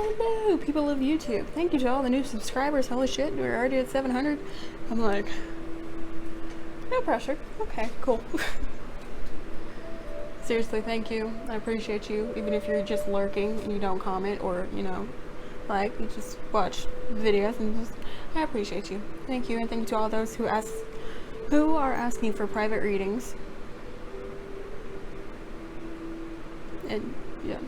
Oh no, people of YouTube. Thank you to all the new subscribers. Holy shit, we're already at 700. I'm like, no pressure. Okay, cool. Seriously, thank you. I appreciate you. Even if you're just lurking and you don't comment or, you know, like, you just watch videos and just, I appreciate you. Thank you, and thank you to all those who are asking for private readings. And, yeah.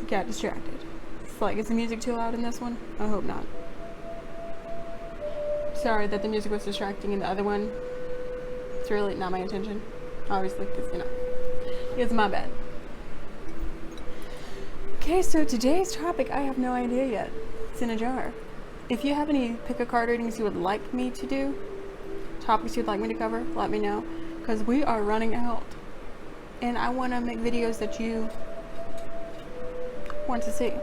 Got distracted. It's like, is the music too loud in this one? I hope not. Sorry that the music was distracting in the other one. It's really not my intention. Obviously, because, you know, it's my bad. Okay, so today's topic, I have no idea yet. It's in a jar. If you have any pick a card readings you would like me to do, topics you'd like me to cover, let me know. Because we are running out. And I want to make videos that you want to see.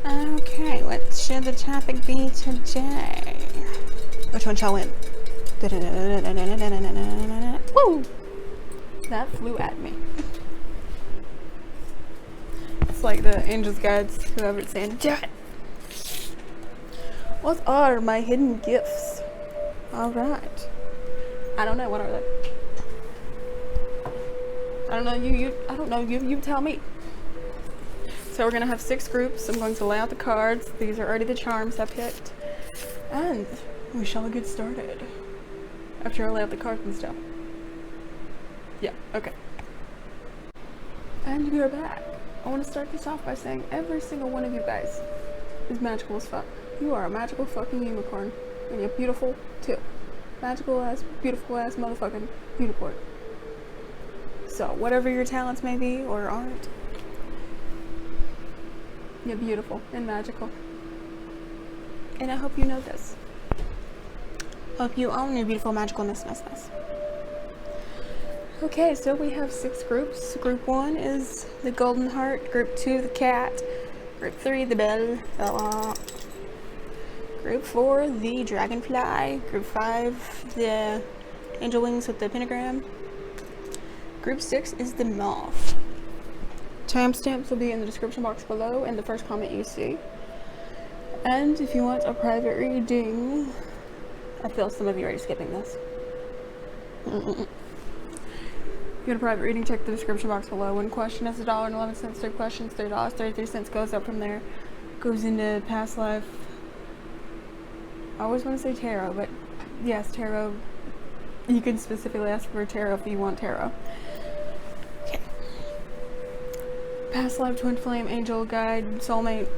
Okay, what should the topic be today? Which one shall win? Woo! That flew at me. It's like the Angel's Guides, whoever's saying, do it! What are my hidden gifts? Alright. I don't know, what are they? I don't know, I don't know, you tell me. So we're gonna have 6 groups. I'm going to lay out the cards. These are already the charms I picked. And we shall get started. After I lay out the cards and stuff. Yeah, okay. And we are back. I want to start this off by saying every single one of you guys is magical as fuck. You are a magical fucking unicorn. And you're beautiful too. Magical ass, beautiful ass motherfucking unicorn. So, whatever your talents may be or aren't, you're beautiful and magical. And I hope you know this. Hope you own your beautiful magicalness. Okay, so we have 6 groups. Group 1 is the Golden Heart. Group 2, the Cat. Group 3, the Bell. Group 4, the Dragonfly. Group 5, the Angel Wings with the Pentagram. Group 6 is the Moth. Timestamps will be in the description box below and the first comment you see. And if you want a private reading, I feel some of you are already skipping this. If you want a private reading, check the description box below. One question is $1.11. 3 questions, $3. 33 cents goes up from there. Goes into past life. I always want to say tarot, but yes, tarot. You can specifically ask for tarot if you want tarot. Okay. Past life, twin flame, angel, guide, soulmate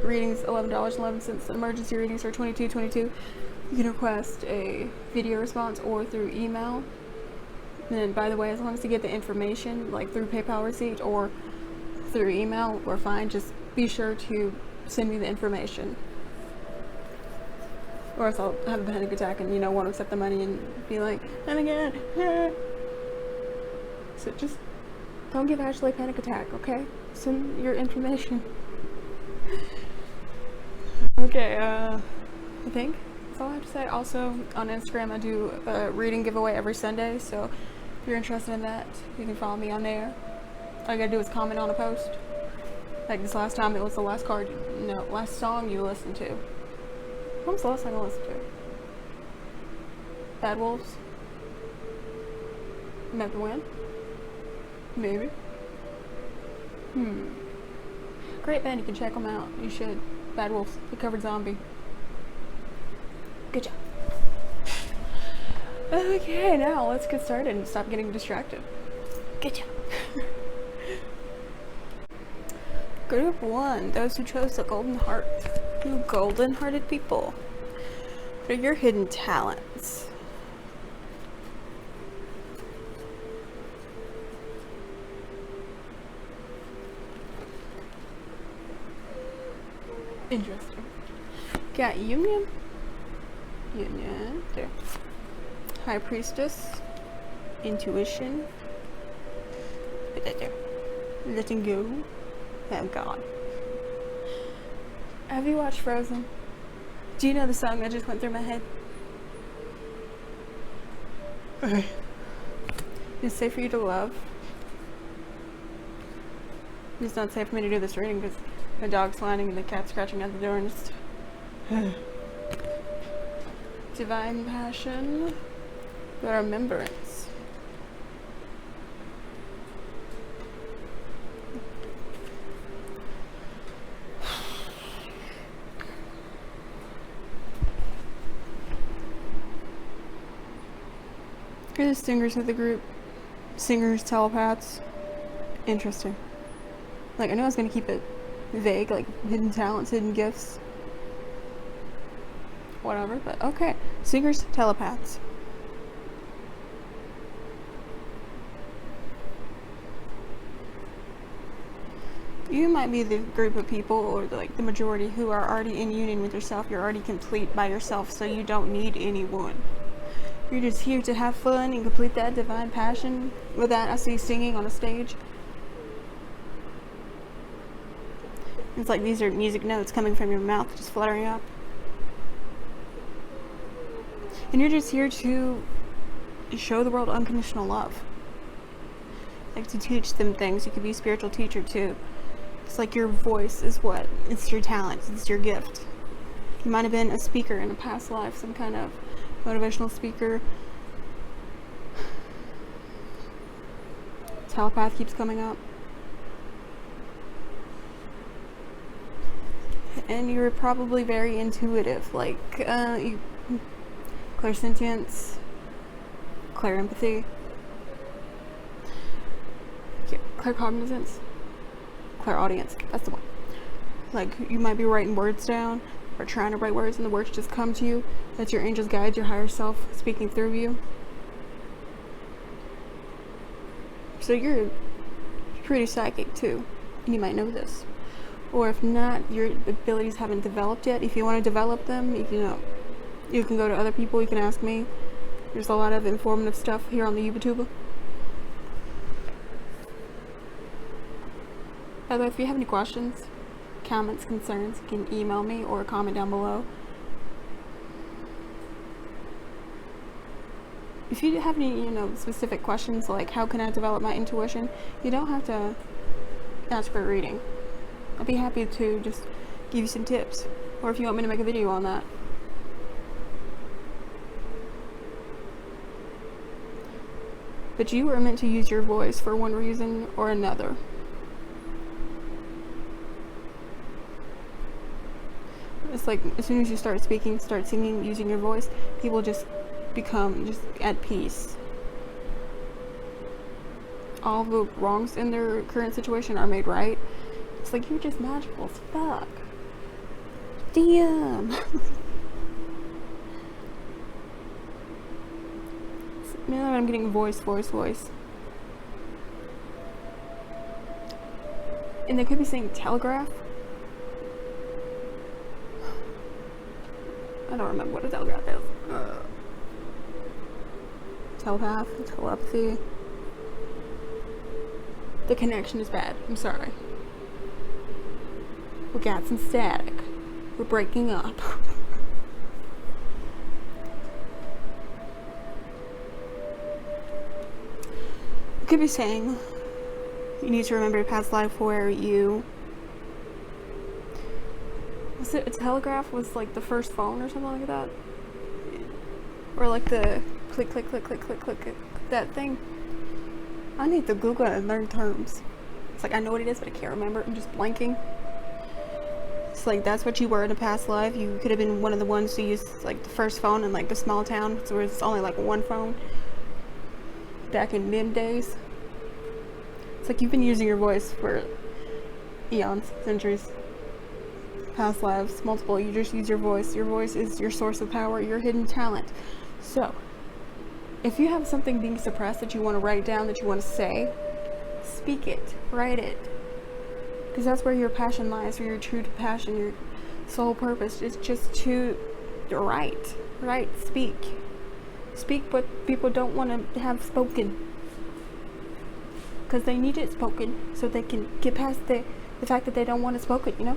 readings, $11.11. Emergency readings are $22.22. You can request a video response or through email. And by the way, as long as you get the information, like through PayPal receipt or through email, we're fine. Just be sure to send me the information. Or else I'll have a panic attack and, you know, won't accept the money and be like, and again. So just don't give Ashley a panic attack, okay? Send your information. Okay, I think that's all I have to say. Also, on Instagram, I do a reading giveaway every Sunday, so if you're interested in that, you can follow me on there. All you gotta do is comment on a post. Like this last time, it was the last card, no, last song you listened to. What was the last song I listened to? Bad Wolves? Meant to Win? Maybe. Great band, you can check them out. You should. Bad Wolves, they covered Zombie. Good job. Okay, now let's get started and stop getting distracted. Good job. Group 1, those who chose the Golden Heart. You golden-hearted people. What are your hidden talents? Interesting. Got Union. There. High Priestess. Intuition. There. Letting go. Oh God. Have you watched Frozen? Do you know the song that just went through my head? Okay. It's safe for you to love. It's not safe for me to do this reading because the dog's whining and the cat's scratching at the door and just... Divine passion. The remembrance. You're the singers of the group. Singers, telepaths. Interesting. Like, I know I was gonna keep it vague, like hidden talents, hidden gifts. Whatever, but okay. Singers, telepaths. You might be the group of people, or like the majority, who are already in union with yourself. You're already complete by yourself, so you don't need anyone. You're just here to have fun and complete that divine passion. With that, I see you singing on a stage. It's like these are music notes coming from your mouth, just fluttering up. And you're just here to show the world unconditional love. Like to teach them things. You could be a spiritual teacher too. It's like your voice is what? It's your talent. It's your gift. You might have been a speaker in a past life, some kind of motivational speaker. Telepath keeps coming up. And you're probably very intuitive, like clairsentience, clairempathy, claircognizance, clairaudience, that's the one. Like, you might be writing words down, or trying to write words, and the words just come to you. That's your angel's guide, your higher self speaking through you. So you're pretty psychic too, and you might know this. Or if not, your abilities haven't developed yet. If you want to develop them, you can go to other people, you can ask me. There's a lot of informative stuff here on the YouTube. By the way, if you have any questions, comments, concerns, you can email me or comment down below. If you have any, specific questions like how can I develop my intuition, you don't have to ask for a reading. I'd be happy to just give you some tips, or if you want me to make a video on that. But you are meant to use your voice for one reason or another. It's like as soon as you start speaking, start singing, using your voice, people just become just at peace. All the wrongs in their current situation are made right. It's like you're just magical as fuck. Damn. Now I'm getting voice. And they could be saying telegraph. I don't remember what a telegraph is. Telepath, telepathy. The connection is bad. I'm sorry. We got some static. We're breaking up. You could be saying you need to remember a past life where you... Was it a telegraph was like the first phone or something like that? Or like the click, click, click, click, click, click, click, that thing? I need to Google it and learn terms. It's like I know what it is, but I can't remember. I'm just blanking. It's like that's what you were in a past life. You could have been one of the ones who used like the first phone in like the small town, so it's only like one phone. Back in mid days. It's like you've been using your voice for eons, centuries, past lives, multiple. You just use your voice. Your voice is your source of power, your hidden talent. So, if you have something being suppressed that you want to write down, that you want to say, speak it, write it. Because that's where your passion lies, where your true passion, your sole purpose is just to write, speak. Speak what people don't want to have spoken. Because they need it spoken so they can get past the fact that they don't want it spoken,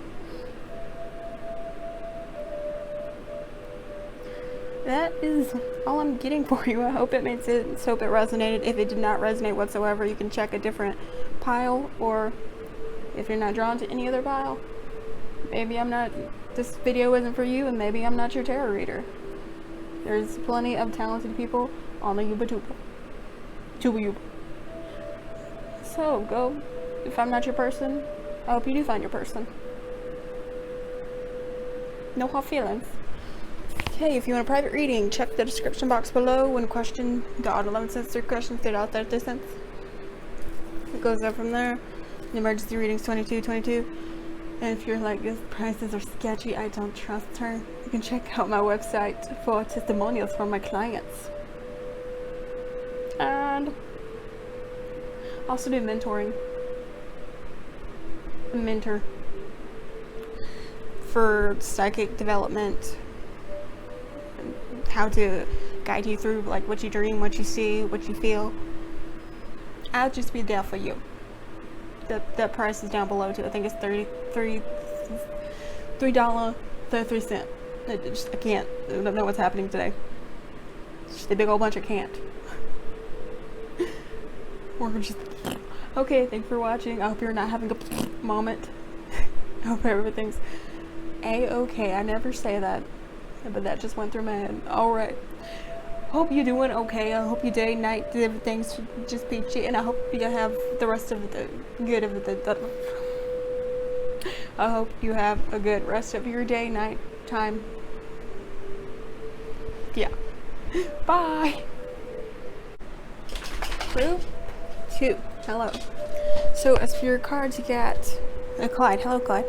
That is all I'm getting for you. I hope it made sense. Hope it resonated. If it did not resonate whatsoever, you can check a different pile or If you're not drawn to any other pile, maybe this video isn't for you, and maybe I'm not your tarot reader. There's plenty of talented people on the Yuba Tuba. So go, if I'm not your person, I hope you do find your person. No hard feelings. Okay, if you want a private reading, check the description box below. When question, the odd 11 cents, 3 questions, they're out there 30 cents. It goes up from there. The emergency readings $22.22. And if you're like, these prices are sketchy, I don't trust her, you can check out my website for testimonials from my clients. And also do mentoring. A mentor for psychic development, how to guide you through like what you dream, what you see, what you feel. I'll just be there for you. The price is down below too. I think it's $3.33. I can't. I don't know what's happening today. It's just a big old bunch of can't. We're just okay. Thanks for watching. I hope you're not having a moment. I hope everything's a-okay. I never say that, but that just went through my head. All right. Hope you're doing okay. I hope your day, night, everything's just peachy, and I hope you have the rest of the good of the. I hope you have a good rest of your day, night, time. Yeah. Bye. Group 2. Hello. So as for your cards, you got Clyde. Hello, Clyde.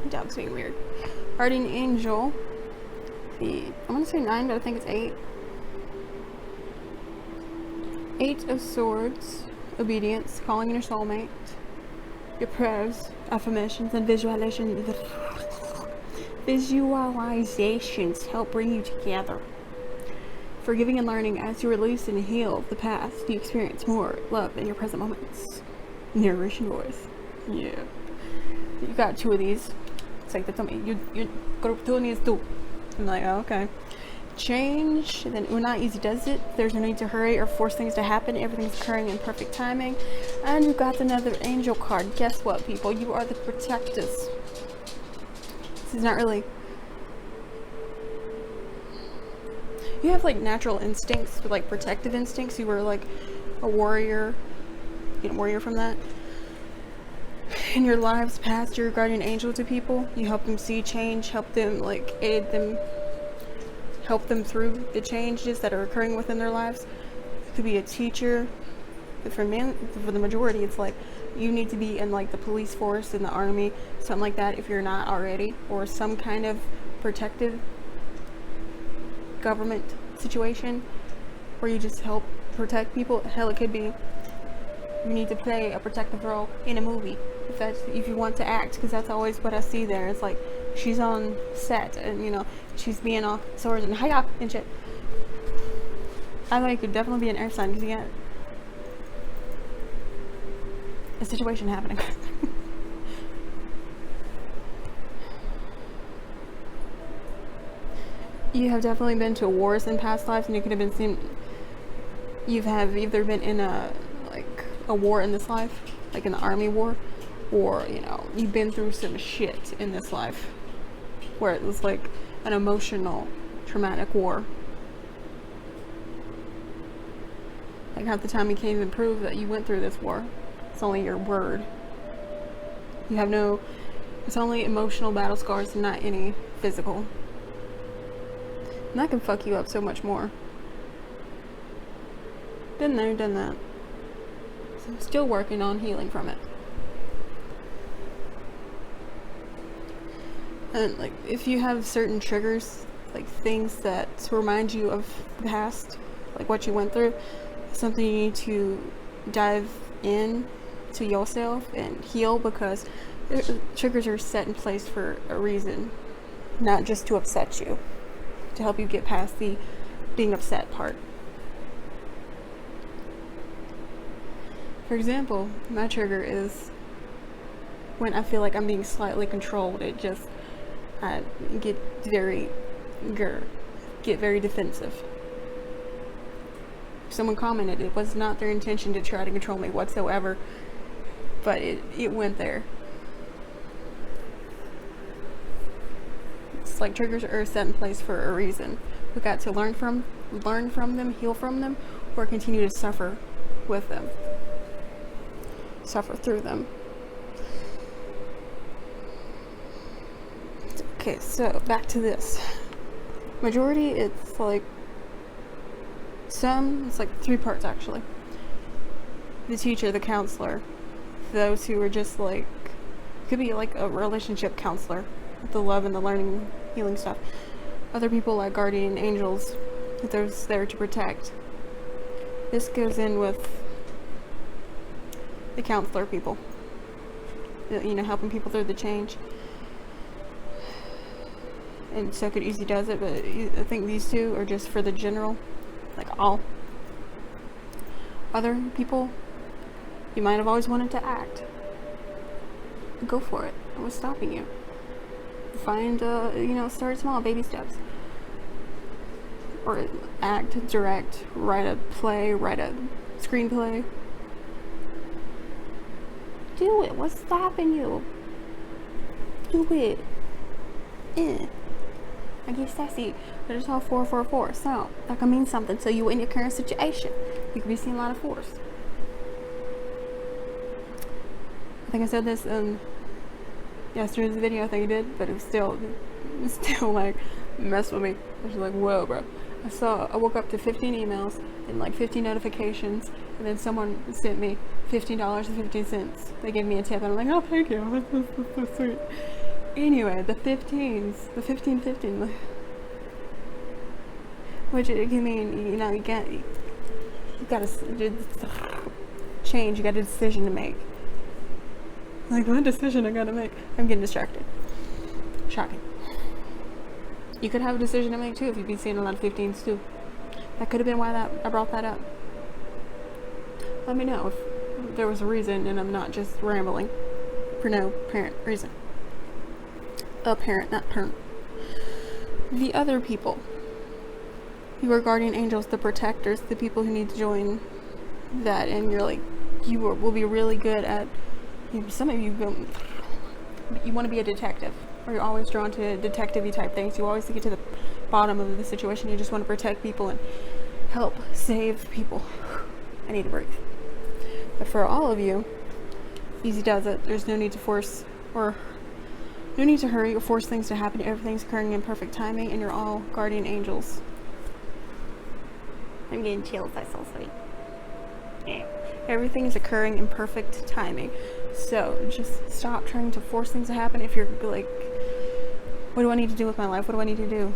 Dog's being weird. Guardian Angel. I want to say 9, but I think it's 8. 8 of Swords. Obedience. Calling in your soulmate. Your prayers, affirmations, and visualizations help bring you together. Forgiving and learning. As you release and heal the past, you experience more love in your present moments. Narration voice. Yeah. You got 2 of these. It's like, that's me. You group 2 needs 2. I'm like, oh, okay. Change. And then Una easy does it. There's no need to hurry or force things to happen. Everything's occurring in perfect timing. And you got another angel card. Guess what, people? You are the protectors. This is not really. You have like natural instincts, like protective instincts. You were like a warrior. You get a warrior from that. In your lives past, you're a guardian angel to people. You help them see change, help them like aid them, help them through the changes that are occurring within their lives. You could be a teacher, but for the majority, it's like you need to be in like the police force, in the army, something like that if you're not already, or some kind of protective government situation where you just help protect people. Hell, it could be you need to play a protective role in a movie. If you want to act, because that's always what I see there. It's like she's on set and you know she's being all swords and hiya and shit. I think it could definitely be an air sign because you got a situation happening. You have definitely been to wars in past lives, and you could have been seen. You have either been in a war in this life, like an army war, or you know you've been through some shit in this life where it was like an emotional traumatic war. Like half the time you can't even prove that you went through this war. It's only your word. You have no, it's only emotional battle scars and not any physical, and that can fuck you up so much more. Been there, done that. I'm still working on healing from it. And like if you have certain triggers, like things that remind you of the past, like what you went through, something you need to dive in to yourself and heal, because triggers are set in place for a reason, not just to upset you, to help you get past the being upset part. For example, my trigger is when I feel like I'm being slightly controlled. I get very defensive. Someone commented it was not their intention to try to control me whatsoever, but it went there. It's like triggers are set in place for a reason. We got to learn from them, heal from them, or continue to suffer with them, suffer through them. Okay, so back to this. Majority, it's like it's like 3 parts actually. The teacher, the counselor, those who are just like, could be like a relationship counselor, the love and the learning, healing stuff. Other people like guardian angels, those there to protect. This goes in with the counselor people, you know, helping people through the change. And so could Easy does it, but I think these 2 are just for the general, like all. Other people, you might have always wanted to act. Go for it. What's stopping you? Find, you know, start small, baby steps. Or act, direct, write a play, write a screenplay. Do it. What's stopping you? Do it. I get sassy, but it's all 444, so that can mean something to you in your current situation. You could be seeing a lot of force. I think I said this in yesterday's video, I think I did, but it was still like messed with me. I was like, whoa, bro. I woke up to 15 emails and like 15 notifications, and then someone sent me $15.15. They gave me a tip, and I'm like, oh, thank you. That's so sweet. Anyway, the 15, which it can mean, you know, you gotta change, you got a decision to make. Like, what decision I gotta make? I'm getting distracted. Shocking. You could have a decision to make too if you've been seeing a lot of 15s too. That could have been why I brought that up. Let me know if there was a reason and I'm not just rambling for no apparent reason. Apparent, not permanent. The other people, your guardian angels, the protectors, the people who need to join that, and you're like, will be really good at, some of you want to be a detective, or you're always drawn to detective-y type things. You always get to the bottom of the situation. You just want to protect people and help save people. I need to breathe. But for all of you, Easy does it. There's no need to force or no need to hurry or force things to happen. Everything's occurring in perfect timing, and you're all guardian angels. I'm getting chills. That's so sweet. Yeah. Everything is occurring in perfect timing. So just stop trying to force things to happen. If you're like, what do I need to do with my life? What do I need to do?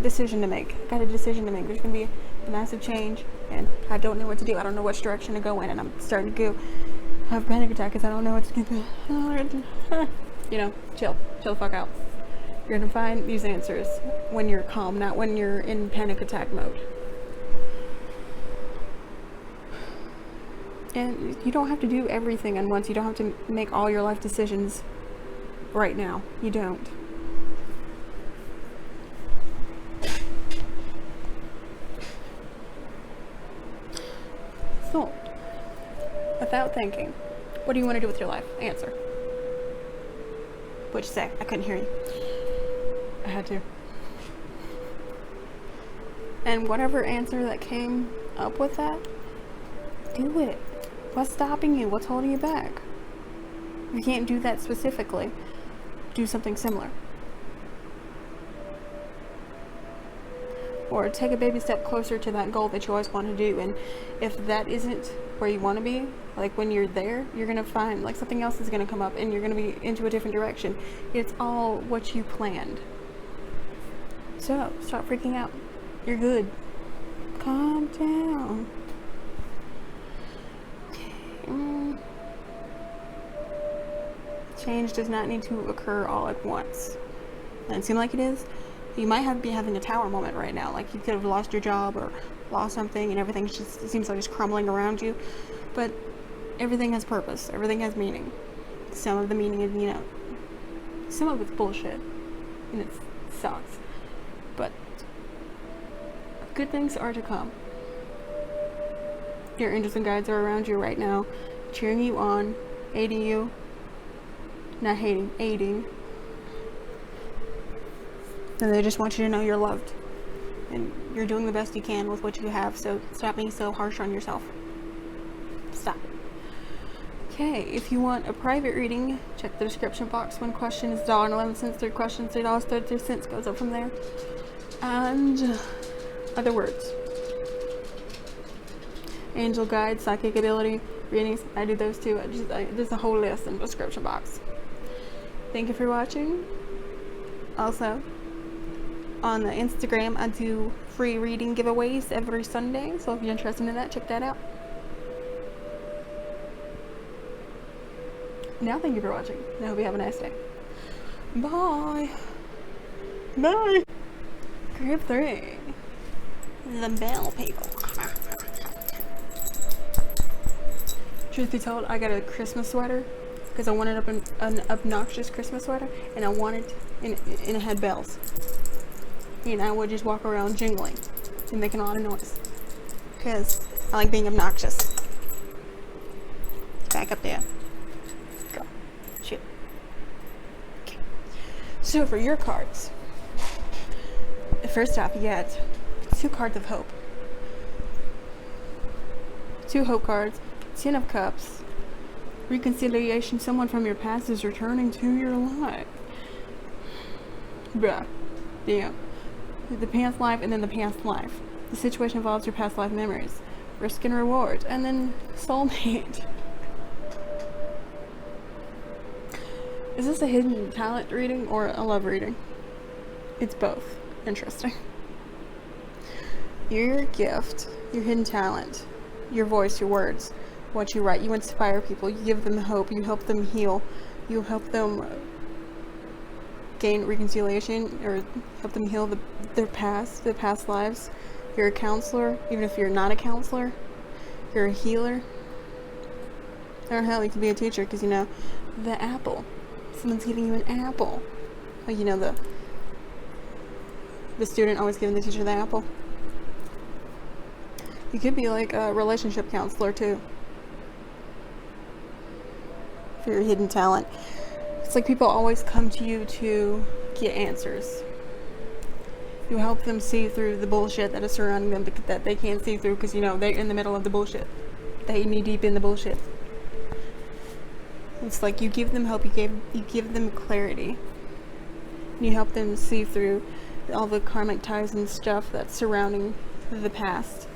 Decision to make. Got a decision to make. There's going to be a massive change, and I don't know what to do. I don't know which direction to go in, and I'm starting to go have a panic attack because I don't know what to do. You know, chill the fuck out. You're gonna find these answers when you're calm, not when you're in panic attack mode. And you don't have to do everything at once. You don't have to make all your life decisions right now. You don't. So, without thinking, what do you want to do with your life? Answer. What'd you say? I couldn't hear you. I had to. And whatever answer that came up with that, do it. What's stopping you? What's holding you back? If you can't do that specifically, do something similar. Or take a baby step closer to that goal that you always want to do. And if that isn't where you want to be, like when you're there, you're going to find like something else is going to come up and you're going to be into a different direction. It's all what you planned. So stop freaking out. You're good. Calm down. Change does not need to occur all at once. Doesn't seem like it is. You might be having a tower moment right now, like you could have lost your job or lost something and everything just, it seems like it's crumbling around you, but everything has purpose, everything has meaning. Some of the meaning is, you know, some of it's bullshit and it sucks, but Good things are to come. Your angels and guides are around you right now, cheering you on, aiding you. Not hating, aiding. And they just want you to know you're loved. And you're doing the best you can with what you have, so stop being so harsh on yourself. Stop. Okay, if you want a private reading, check the description box. One question is $1.11, third question $3.33, goes up from there. And other words. Angel guide, psychic ability, readings, I do those too. There's a whole list in the description box. Thank you for watching. Also, on the Instagram, I do free reading giveaways every Sunday, so if you're interested in that, check that out. Now, thank you for watching, and I hope you have a nice day. Bye. Bye. Group 3. The Bell people. Truth be told, I got a Christmas sweater because I wanted an obnoxious Christmas sweater, and I wanted, and it had bells. And I would just walk around jingling and making a lot of noise because I like being obnoxious. Back up there. Go. Shoot. Okay. So for your cards, first off, you get 2 cards of hope. 2 hope cards. 10 of Cups. Reconciliation. Someone from your past is returning to your life. Bruh. Damn. The past life and then the past life. The situation involves your past life memories. Risk and reward. And then Soulmate. Is this a hidden talent reading or a love reading? It's both. Interesting. Your gift, your hidden talent, your voice, your words, what you write, you inspire people, you give them hope, you help them heal, you help them gain reconciliation, or help them heal their past lives. You're a counselor, even if you're not a counselor. You're a healer. Or hell, you could be a teacher, because you know, the apple. Someone's giving you an apple. Oh, you know, the student always giving the teacher the apple. You could be like a relationship counselor too. For your hidden talent. It's like people always come to you to get answers. You help them see through the bullshit that is surrounding them that they can't see through because, you know, they're in the middle of the bullshit. They knee deep in the bullshit. It's like you give them hope, you give them clarity. You help them see through all the karmic ties and stuff that's surrounding the past.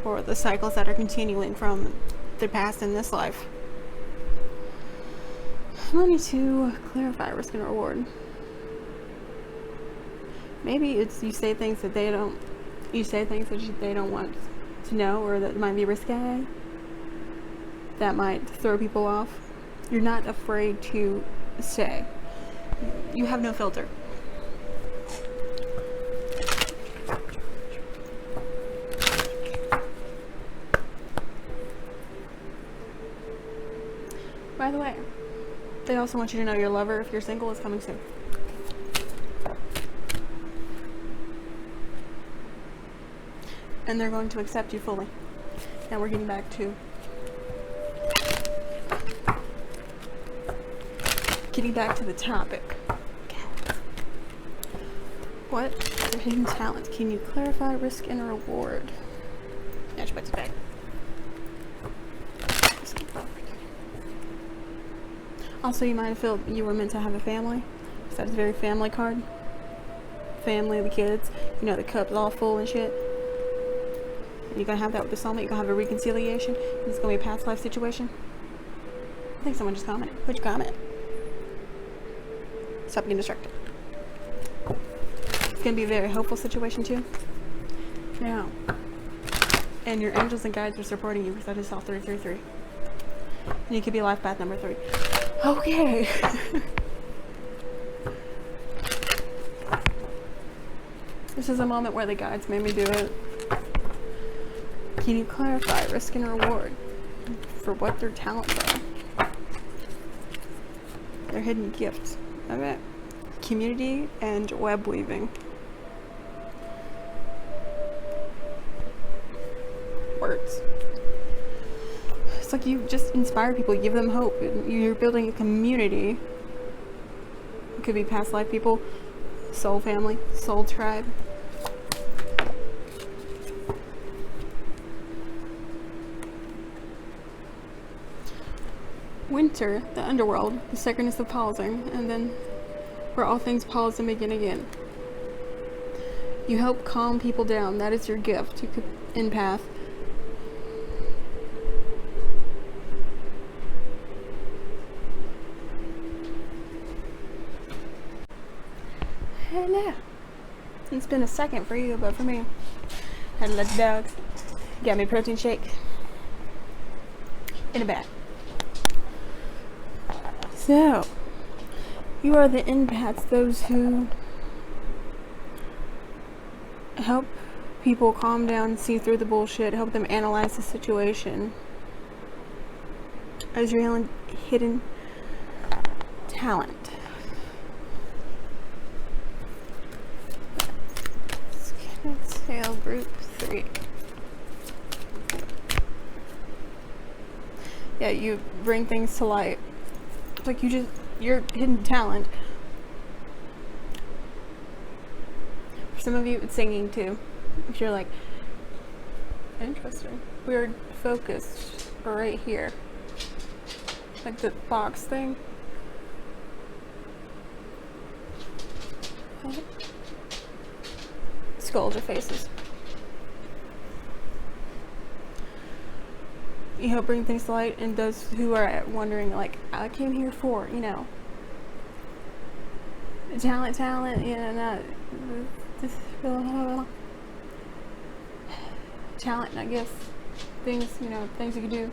Or the cycles that are continuing from their past in this life. I need to clarify risk and reward. Maybe it's you say things that they don't want to know, or that might be risque. That might throw people off. You're not afraid to say. You have no filter. By the way, they also want you to know your lover, if you're single, is coming soon. And they're going to accept you fully. Now we're getting back to the topic. What are hidden talents? Can you clarify risk and reward? Yeah, she puts it back. Also, you might have felt you were meant to have a family. So that's a very family card. Family, the kids. You know, the cup's all full and shit. And you're gonna have that with the soulmate. You're gonna have a reconciliation. And it's gonna be a past life situation. I think someone just commented. What'd you comment? Stop getting distracted. It's gonna be a very hopeful situation too. Now, and your angels and guides are supporting you because I just saw 333. And you could be life path number 3. Okay. This is a moment where the guides made me do it. Can you clarify risk and reward for what their talents are? Their hidden gifts. Okay. Community and web weaving. like you just inspire people, you give them hope. You're building a community. It could be past life people, soul family, soul tribe. Winter, the underworld, the sacredness of pausing, and then where all things pause and begin again. You help calm people down. That is your gift. You could empath. Hello. It's been a second for you, but for me, had to let the dogs. Got me a protein shake in a bag. So, you are the empaths, those who help people calm down, see through the bullshit, help them analyze the situation as your hidden talent. Exhale, group 3. Yeah, you bring things to light. Like your hidden talent. For some of you, it's singing too. If you're like, interesting. We're focused right here. Like the box thing. Skulls or faces. You help bring things to light, and those who are wondering, like, I came here for, you know, talent, talent, not gifts, things, you know, things you can do,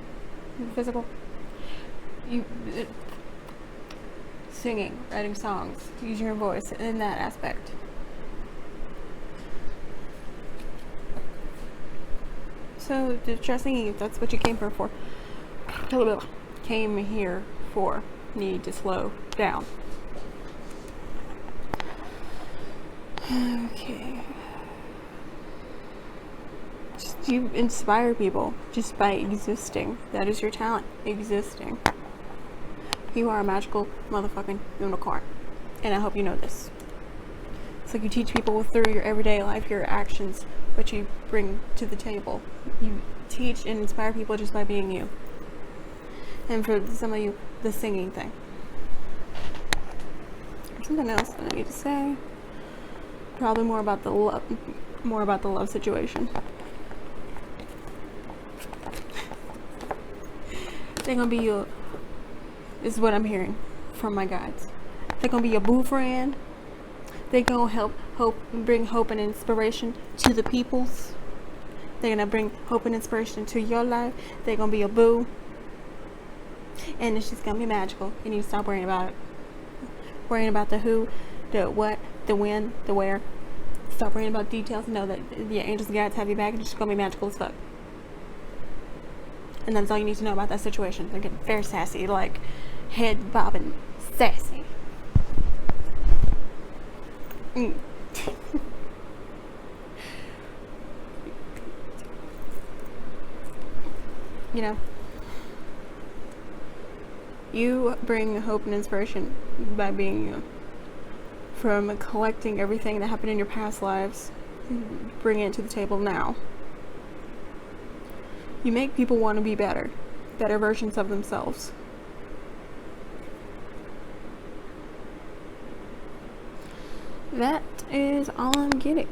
physical. Singing, writing songs, using your voice in that aspect. So, try singing if that's what you came here for. Came here for. Need to slow down. Okay. You inspire people just by existing. That is your talent. Existing. You are a magical motherfucking unicorn. And I hope you know this. It's like you teach people through your everyday life, your actions, what you bring to the table. You teach and inspire people just by being you. And for some of you, the singing thing. There's something else that I need to say. Probably more about the love situation. They're gonna be your, this is what I'm hearing from my guides. They're gonna be your boo friend. They're gonna bring hope and inspiration to the peoples. They're gonna bring hope and inspiration to your life. They're gonna be your boo. And it's just gonna be magical. You need to stop worrying about it. Worrying about the who, the what, the when, the where. Stop worrying about details. Know that your angels and guides have you back. It's just gonna be magical as fuck. And that's all you need to know about that situation. They're getting very sassy, like head bobbing sassy. You know, you bring hope and inspiration by being you. From collecting everything that happened in your past lives, bringing it to the table now. You make people want to be better versions of themselves. That is all I'm getting.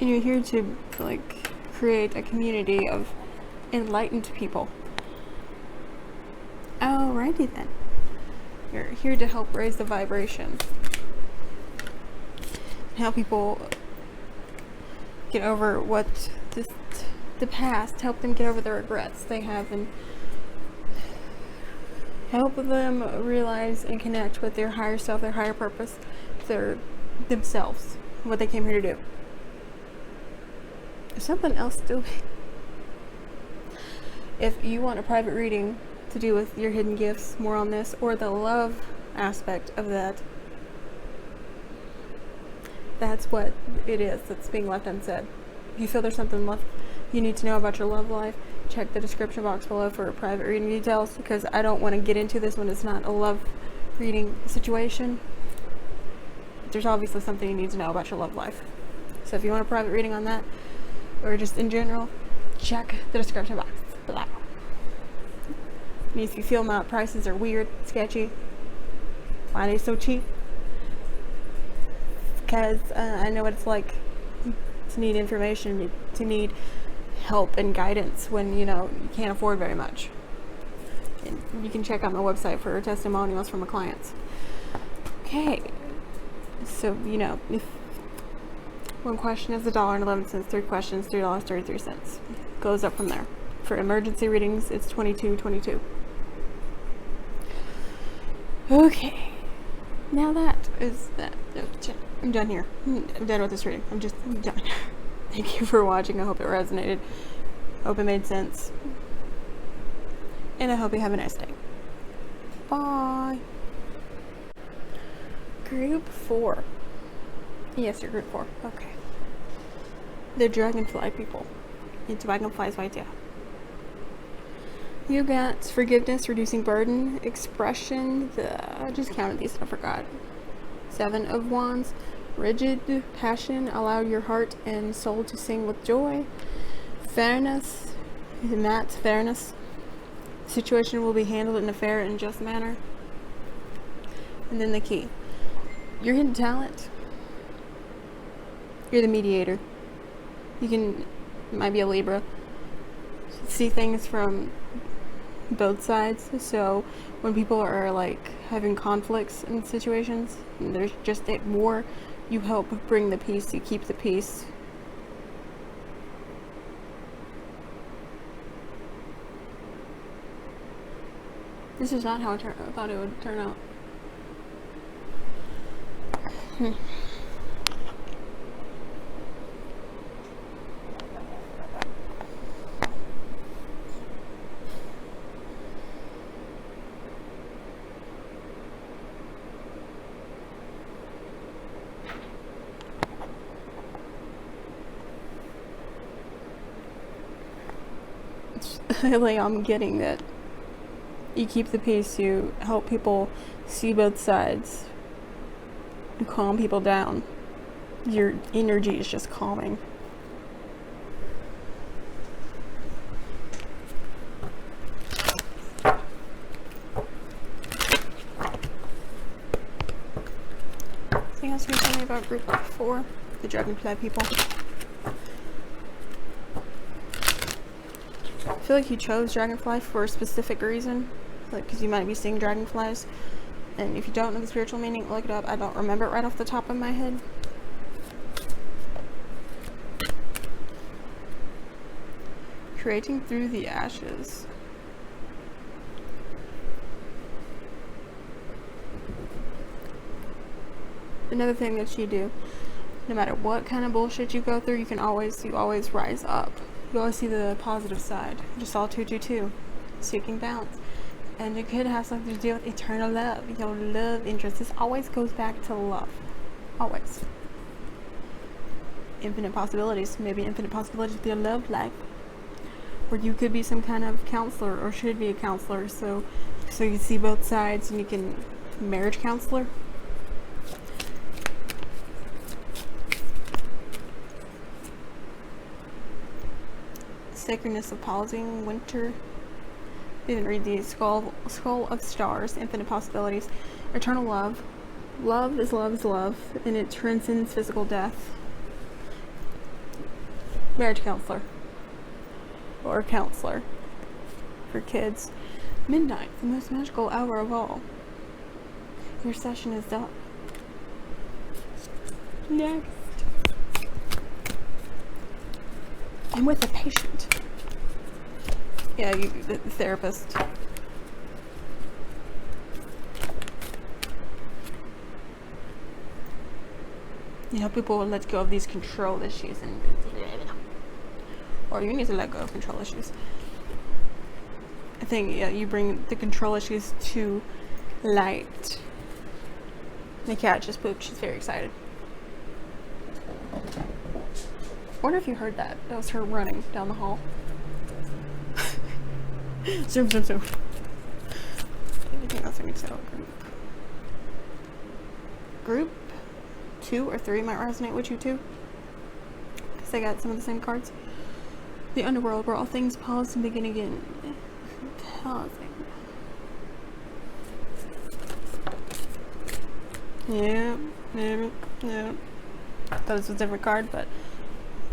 And you're here to, like, create a community of enlightened people. Alrighty then. You're here to help raise the vibration. Help people get over what the past, help them get over the regrets they have, and help them realize and connect with their higher self, their higher purpose, their themselves, what they came here to do. There's something else to if you want a private reading to do with your hidden gifts, more on this, or the love aspect of that, that's what it is that's being left unsaid. If you feel there's something left you need to know about your love life, check the description box below for private reading details, because I don't want to get into this when it's not a love reading situation. There's obviously something you need to know about your love life. So if you want a private reading on that, or just in general, check the description box below. And if you feel my prices are weird, sketchy, why are they so cheap? Because I know what it's like to need information, to need help and guidance when you can't afford very much. And you can check out my website for testimonials from my clients. Okay, so if one question is $1.11, 3 questions $3.33. Goes up from there. For emergency readings, it's $22.22. Okay, now that is that. I'm done here. I'm done with this reading. I'm done. Thank you for watching. I hope it resonated. Hope it made sense. And I hope you have a nice day. Bye. Group 4. Yes, you're group 4. Okay. The Dragonfly people. The Dragonflies right there. You got forgiveness, reducing burden, expression. I just counted these and I forgot. 7 of Wands. Rigid passion, allow your heart and soul to sing with joy. Fairness, Matt's fairness. Situation will be handled in a fair and just manner. And then the key. Your hidden talent. You're the mediator. You might be a Libra. See things from both sides. So when people are like having conflicts in situations, and there's just at war, you help bring the peace, you keep the peace. This is not how I thought it would turn out. Really, I'm getting that you keep the peace, you help people see both sides, you calm people down. Your energy is just calming. Anything else you can tell me about group 4, the Dragonfly people? I feel like you chose Dragonfly for a specific reason, like because you might be seeing dragonflies, and if you don't know the spiritual meaning, look it up. I don't remember it right off the top of my head. Creating through the ashes. Another thing that you do, no matter what kind of bullshit you go through, you always rise up. You always see the positive side. Just saw 222, seeking balance. And it could have something to do with eternal love, your love interest. This always goes back to love. Always. Infinite possibilities. Maybe infinite possibilities with your love life. Or you could be some kind of counselor, or should be a counselor. So you see both sides, and you can marriage counselor. Sacredness of pausing, winter. Didn't read these. Skull of stars, infinite possibilities, eternal love. Love is love, and it transcends physical death. Marriage counselor, or counselor for kids. Midnight, the most magical hour of all. Your session is up. Next. And with a patient. Yeah, the therapist. You help people let go of these control issues, or you need to let go of control issues. I think you bring the control issues to light. The cat just pooped. She's very excited. wonder if you heard that. That was her running down the hall. Zoom, zoom, zoom. Anything else I need to say about group 2 or 3 might resonate with you too, because they got some of the same cards. The underworld, where all things pause and begin again. Pausing. Yeah. That was a different card, but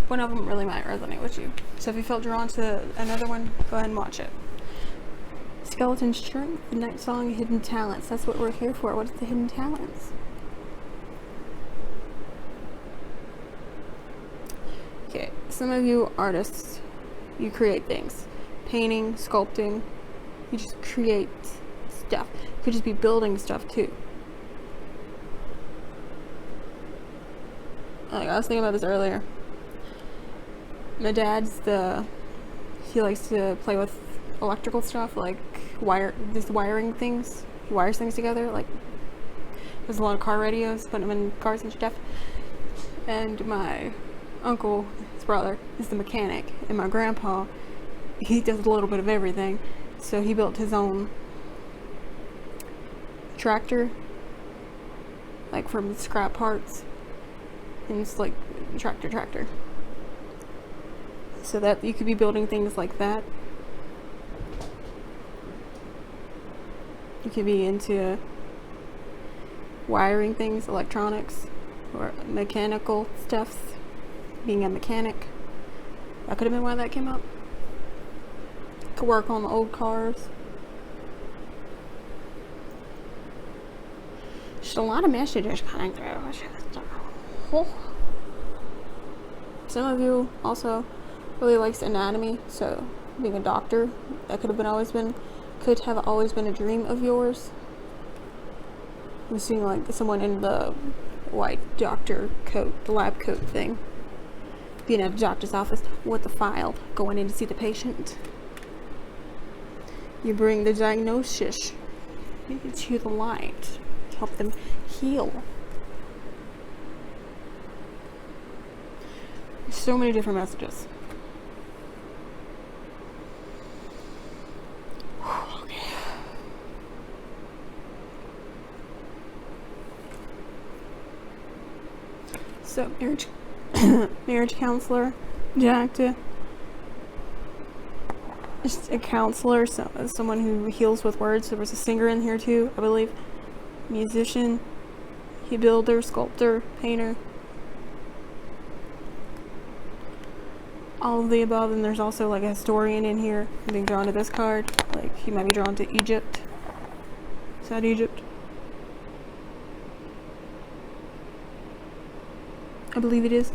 one of them really might resonate with you. So if you felt drawn to another one, go ahead and watch it. Skeleton Strength, the Night Song, Hidden Talents. That's what we're here for. What is the hidden talents? Okay, some of you artists, you create things. Painting, sculpting, you just create stuff. You could just be building stuff too. Like, I was thinking about this earlier. My dad's he likes to play with electrical stuff, like wiring things. He wires things together, like there's a lot of car radios, put them in cars and stuff. And my uncle, his brother, is the mechanic, and my grandpa, he does a little bit of everything. So he built his own tractor, like from scrap parts, and it's like tractor. So that you could be building things like that. You could be into wiring things, electronics, or mechanical stuff, being a mechanic. That could have been why that came up. Could work on the old cars. Just a lot of messages coming through. Some of you also really likes anatomy, so being a doctor, that could have always been a dream of yours. I'm seeing like someone in the white doctor coat, the lab coat thing, being at a doctor's office with a file, going in to see the patient. You bring the diagnosis to the light to help them heal. So many different messages. So, marriage counselor, just a counselor, someone who heals with words. There was a singer in here too, I believe. Musician, builder, sculptor, painter. All of the above, and there's also like a historian in here. I'm being drawn to this card. Like, he might be drawn to Egypt. Is that Egypt? I believe it is.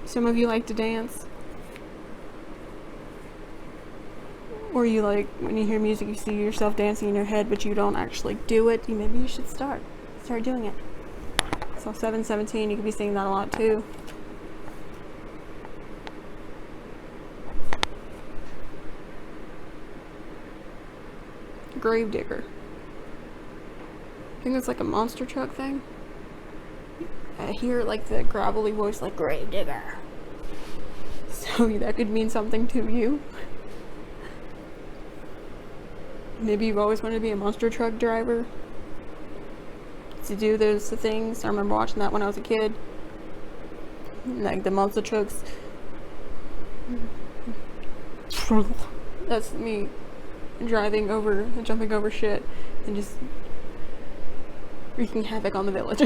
Some of you like to dance. Or you like, when you hear music, you see yourself dancing in your head, but you don't actually do it. Maybe you should start doing it. So 717, you could be seeing that a lot too. Gravedigger. I think it's like a monster truck thing. I hear like the gravelly voice, like Gravedigger. So that could mean something to you. Maybe you've always wanted to be a monster truck driver. To do those things. I remember watching that when I was a kid. Like the monster trucks. That's me jumping over shit, and just wreaking havoc on the village.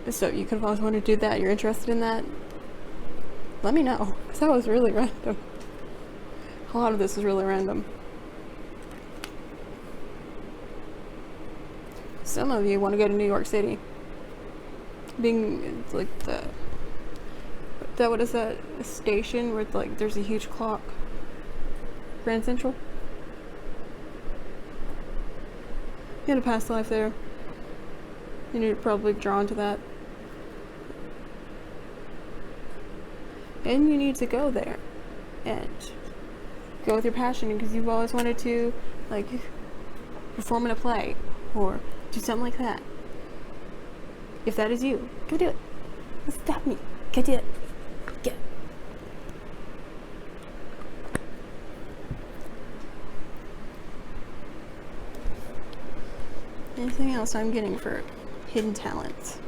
So you could have always wanted to do that. You're interested in that? Let me know, because that was really random. A lot of this is really random. Some of you want to go to New York City. Being like what is that, a station where like there's a huge clock? Grand Central? You had a past life there, and you're probably drawn to that. And you need to go there and go with your passion, because you've always wanted to like perform in a play or do something like that. If that is you, go do it. Don't stop me. Go do it. Go. Anything else I'm getting for hidden talents?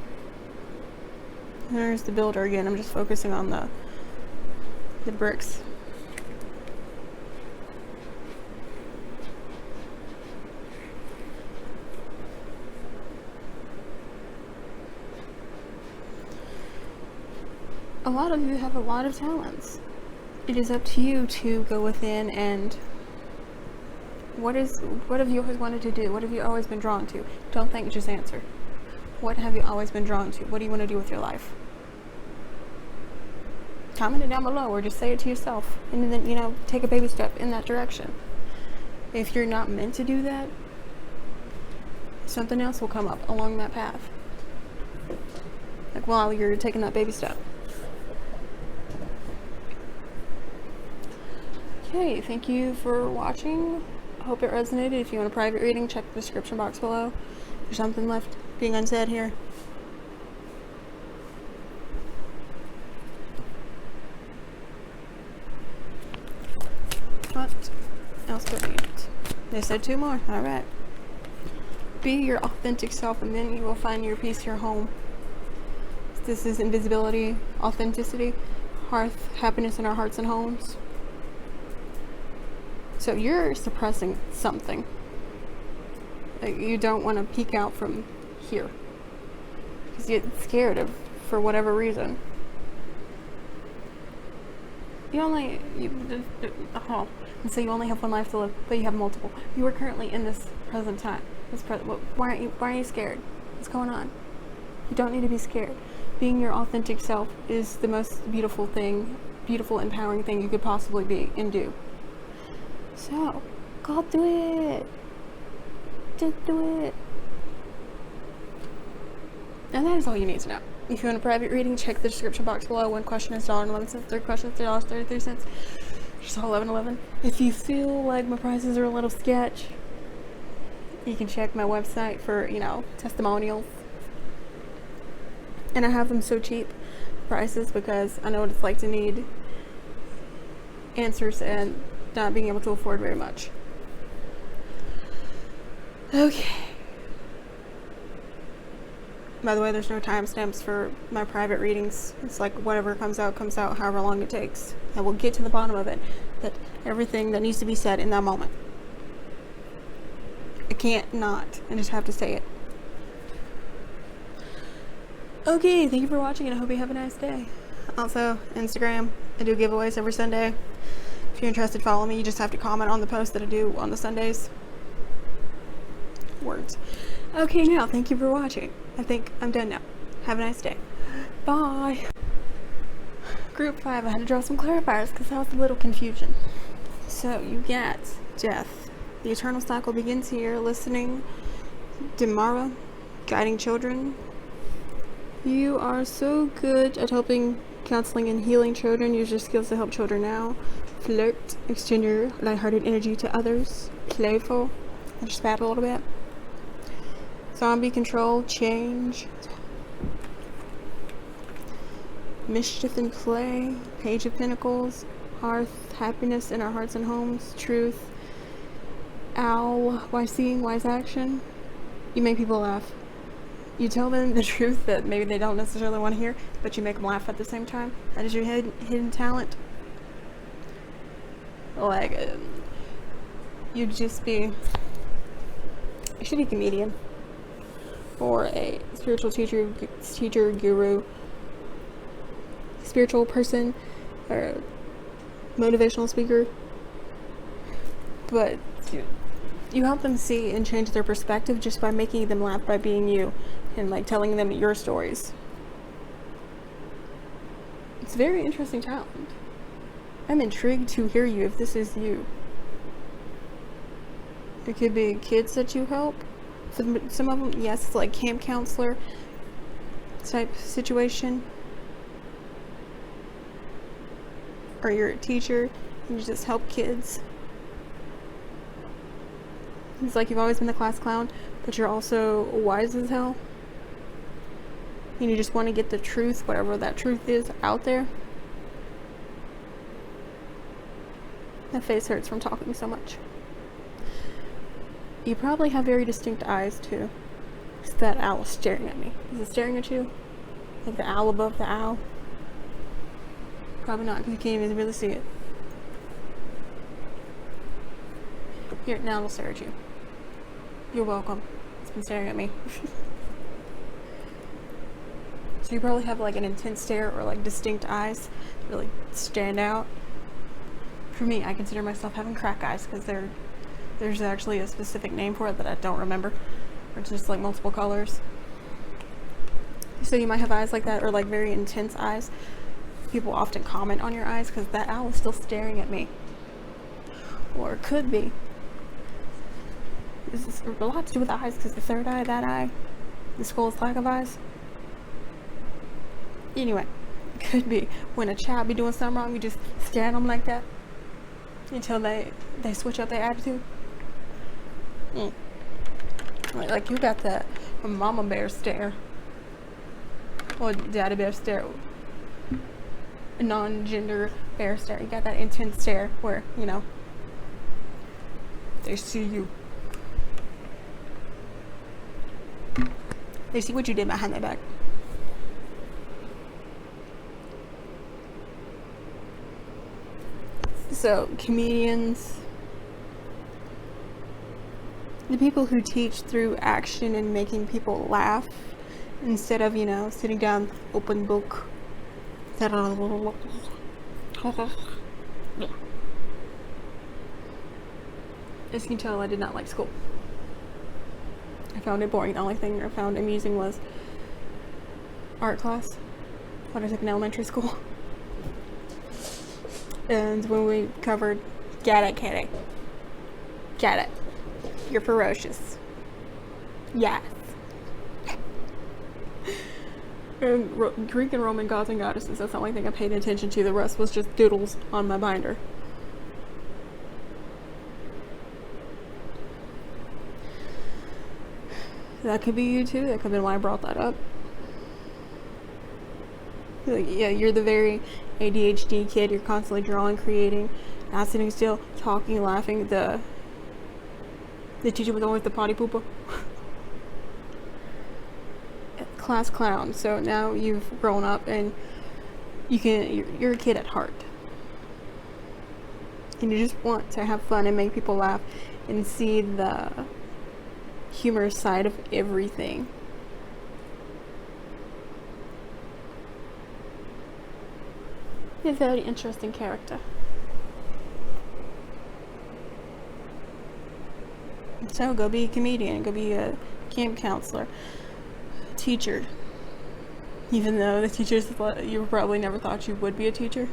There's the builder again. I'm just focusing on the bricks. A lot of you have a lot of talents. It is up to you to go within and what have you always wanted to do? What have you always been drawn to? Don't think, just answer. What have you always been drawn to? What do you want to do with your life? Comment it down below or just say it to yourself and then, you know, take a baby step in that direction. If you're not meant to do that, something else will come up along that path. Like while you're taking that baby step. Okay, thank you for watching. I hope it resonated. If you want a private reading, check the description box below. There's something left being unsaid here. What else do I need? They said 2 more. Alright. Be your authentic self and then you will find your peace, your home. This is invisibility, authenticity, hearth, happiness in our hearts and homes. So you're suppressing something. Like you don't want to peek out from here. Because you get scared of, for whatever reason. You only, and so you only have one life to live, but you have multiple. You are currently in this present time. Why are you scared? What's going on? You don't need to be scared. Being your authentic self is the most beautiful thing, beautiful, empowering thing you could possibly be and do. So, go do it. Just do it. And that is all you need to know. If you want a private reading, check the description box below. 1 question is $1.11. 3 questions $3.33. Just all $11.11. If you feel like my prices are a little sketch, you can check my website for, you know, testimonials. And I have them so cheap prices because I know what it's like to need answers and not being able to afford very much. Okay. By the way, there's no timestamps for my private readings. It's like whatever comes out, however long it takes. And we'll get to the bottom of it. That everything that needs to be said in that moment. I can't not. I just have to say it. Okay, thank you for watching and I hope you have a nice day. Also, Instagram, I do giveaways every Sunday. If you're interested, follow me. You just have to comment on the post that I do on the Sundays. Words. Okay, now, thank you for watching. I think I'm done now. Have a nice day. Bye. Group 5, I had to draw some clarifiers because that was a little confusion. So, you get death. The eternal cycle begins here. Listening. Demara. Guiding children. You are so good at helping, counseling, and healing children. Use your skills to help children now. Flirt. Extend your lighthearted energy to others. Playful. I just spat a little bit. Zombie control. Change. Mischief and play. Page of Pentacles. Hearth. Happiness in our hearts and homes. Truth. Owl. Wise seeing. Wise action. You make people laugh. You tell them the truth that maybe they don't necessarily want to hear, but you make them laugh at the same time. That is your hidden talent. Like, you'd just be, you should be a comedian, or a spiritual teacher, guru, spiritual person, or motivational speaker. But you help them see and change their perspective just by making them laugh, by being you, and like telling them your stories. It's a very interesting talent. I'm intrigued to hear you if this is you. It could be kids that you help. Some of them, yes, it's like camp counselor type situation. Or you're a teacher and you just help kids. It's like you've always been the class clown, but you're also wise as hell. and you just want to get the truth, whatever that truth is, out there. My face hurts from talking so much. You probably have very distinct eyes too. It's that owl staring at me. Is it staring at you? Like the owl above the owl? Probably not, because you can't even really see it. Here, now it'll stare at you. You're welcome. It's been staring at me. So you probably have like an intense stare or like distinct eyes that really stand out. For me, I consider myself having crack eyes because there's actually a specific name for it that I don't remember. Or it's just like multiple colors. So you might have eyes like that, or like very intense eyes. People often comment on your eyes because that owl is still staring at me. Or it could be. This is a lot to do with the eyes because the third eye, that eye, the skull's lack of eyes. Anyway, it could be when a child be doing something wrong, you just stare at them like that until they switch up their attitude. Like you got that mama bear stare or daddy bear stare, non-gender bear stare. You got that intense stare where, you know, they see you. They see what you did behind their back. So, comedians, the people who teach through action and making people laugh instead of, you know, sitting down, open book. As you can tell, I did not like school. I found it boring. The only thing I found amusing was art class when I took in elementary school. And when we covered, get it, kitty. Get it. You're ferocious. Yes. And Greek and Roman gods and goddesses, that's the only thing I paid attention to. The rest was just doodles on my binder. That could be you too. That could have been why I brought that up. Like, yeah, you're the very ADHD kid. You're constantly drawing, creating, not sitting still, talking, laughing. The teacher was always the potty pooper. Class clown. So now you've grown up and you're a kid at heart. And you just want to have fun and make people laugh and see the humorous side of everything. You're a very interesting character. So go be a comedian, go be a camp counselor, teacher. Even though the teachers, you probably never thought you would be a teacher.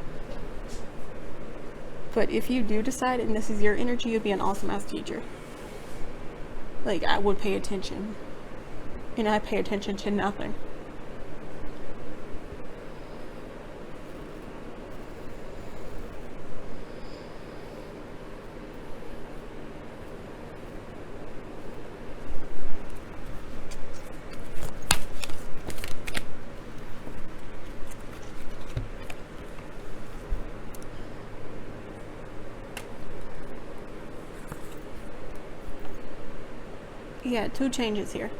But if you do decide and this is your energy, you'll be an awesome ass teacher. Like, I would pay attention. And I pay attention to nothing. Yeah, 2 changes here.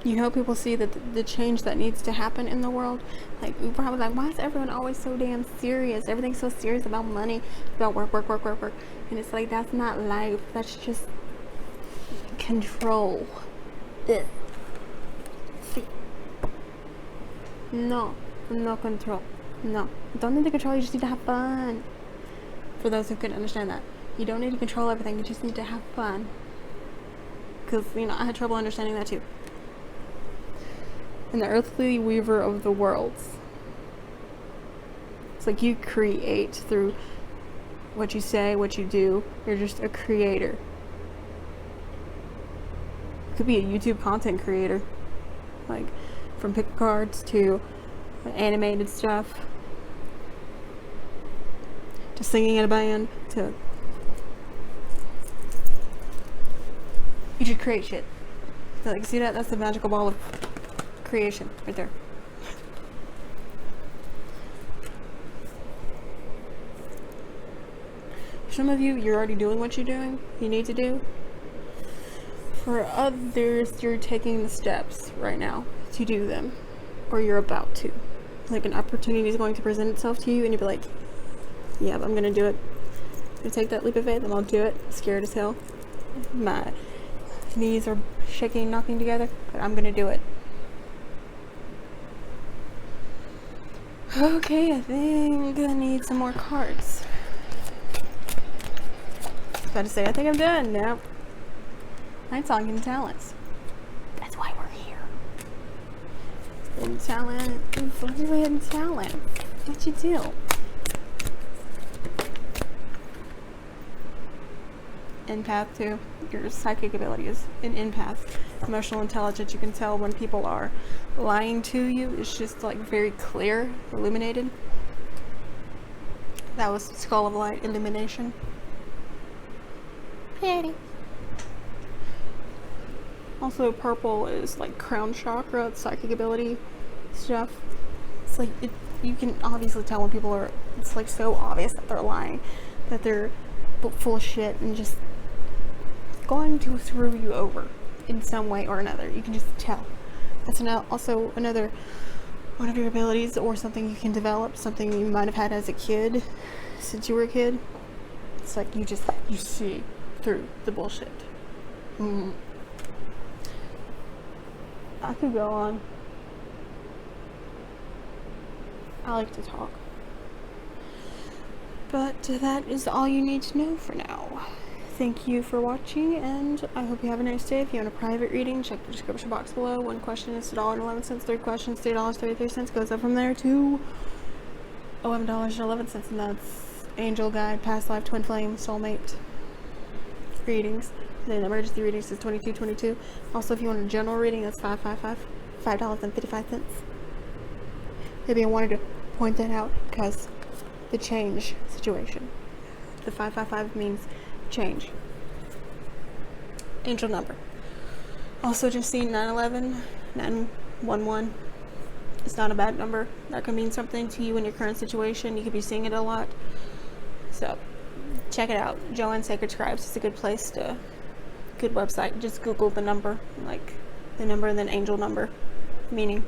You help people see that the change that needs to happen in the world. Like, we're probably like, why is everyone always so damn serious? Everything's so serious about money, about work. And it's like, that's not life. That's just control. Ugh. See. No control. No. You don't need to control, you just need to have fun. For those who couldn't understand that. You don't need to control everything, you just need to have fun. Because, you know, I had trouble understanding that too. And the earthly weaver of the worlds. It's like you create through what you say, what you do. You're just a creator. You could be a YouTube content creator. Like, from pick cards to animated stuff. Singing in a band to You should create shit. So, like, see that? That's the magical ball of creation right there. Some of you, you're already doing what you need to do. For others, you're taking the steps right now to do them, or you're about to. Like, an opportunity is going to present itself to you, and you'll be like, yeah, I'm gonna do it. I'm gonna take that leap of faith, and I'll do it. Scared as hell. My knees are shaking, knocking together, but I'm gonna do it. Okay, I think I need some more cards. I was about to say, I think I'm done. Nope. Night Song and Talents. That's why we're here. Hidden talent. What is a hidden talent? What you do? Empath too. Your psychic ability is an empath. Emotional intelligence. You can tell when people are lying to you. It's just like very clear, illuminated. That was Skull of Light illumination. Pretty. Also, purple is like crown chakra, it's psychic ability stuff. It's like, you can obviously tell when people are, it's like so obvious that they're lying, that they're full of shit and just going to screw you over in some way or another. You can just tell. That's also another one of your abilities, or something you can develop, something you might have had as a kid, since you were a kid. It's like you see through the bullshit. I could go on. I like to talk. But that is all you need to know for now. Thank you for watching, and I hope you have a nice day. If you want a private reading, check the description box below. One question is $1.11. Third question is $3.33. Goes up from there to $11.11, and that's Angel Guide, Past Life, Twin Flame, Soulmate readings. Then emergency readings is $22.22. Also, if you want a general reading, that's $5.55. Maybe I wanted to point that out because the change situation. The 555 means change. Angel number. Also, just seen 911, 911. It's not a bad number. That can mean something to you in your current situation. You could be seeing it a lot. So, check it out. Joanne Sacred Scribes is a good place to. Good website. Just Google the number, like the number and then angel number meaning.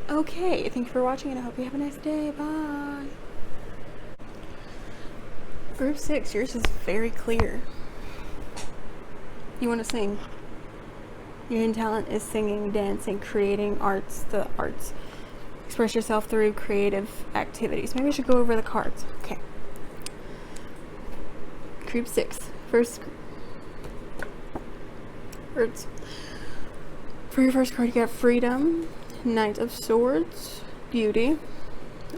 Okay, thank you for watching, and I hope you have a nice day. Bye. Group 6, yours is very clear. You want to sing. Your hidden talent is singing, dancing, creating arts, the arts. Express yourself through creative activities. Maybe I should go over the cards. Okay. Group 6, first group. For your first card, you got Freedom, Knight of Swords, Beauty.